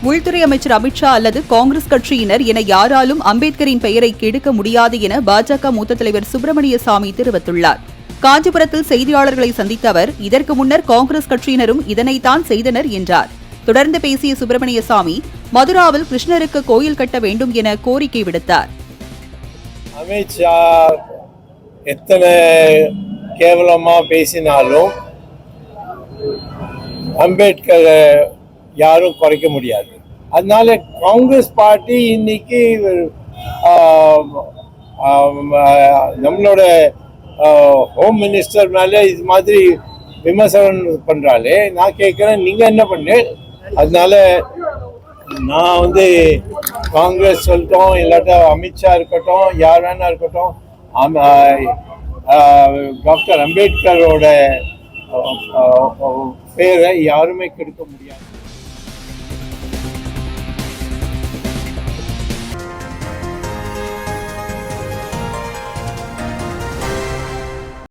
உள்துறை அமைச்சர் அமித்ஷா அல்லது காங்கிரஸ் கட்சியினர் என யாராலும் அம்பேத்கரின் பெயரை கெடுக்க முடியாது என பாஜக மூத்த தலைவர் சுப்பிரமணிய சாமி தெரிவித்துள்ளார். காஞ்சிபுரத்தில் செய்தியாளர்களை சந்தித்த அவர், இதற்கு முன்னர் காங்கிரஸ் கட்சியினரும் இதனைத்தான் செய்தனர் என்றார். தொடர்ந்து பேசிய சுப்பிரமணிய சாமி, மதுராவில் கிருஷ்ணருக்கு கோயில் கட்ட வேண்டும் என கோரிக்கை விடுத்தார். அமித்ஷா எத்தனை கேவலமா பேசினாலும் அம்பேத்கர் யாரும் குறைக்க முடியாது. அதனால காங்கிரஸ் பார்ட்டி இன்னைக்கு நம்மளோட ஹோம் மினிஸ்டர் மேலே இது மாதிரி விமர்சனம் பண்றாலே, நான் கேட்குறேன், நீங்க என்ன பண்ணு? அதனால நான் காங்கிரஸ் சொல்லட்டும், இல்லாட்டா அமித்ஷா இருக்கட்டும், யார் வேணா இருக்கட்டும், டாக்டர் அம்பேத்கரோட பேரை யாருமே கெடுக்க முடியாது.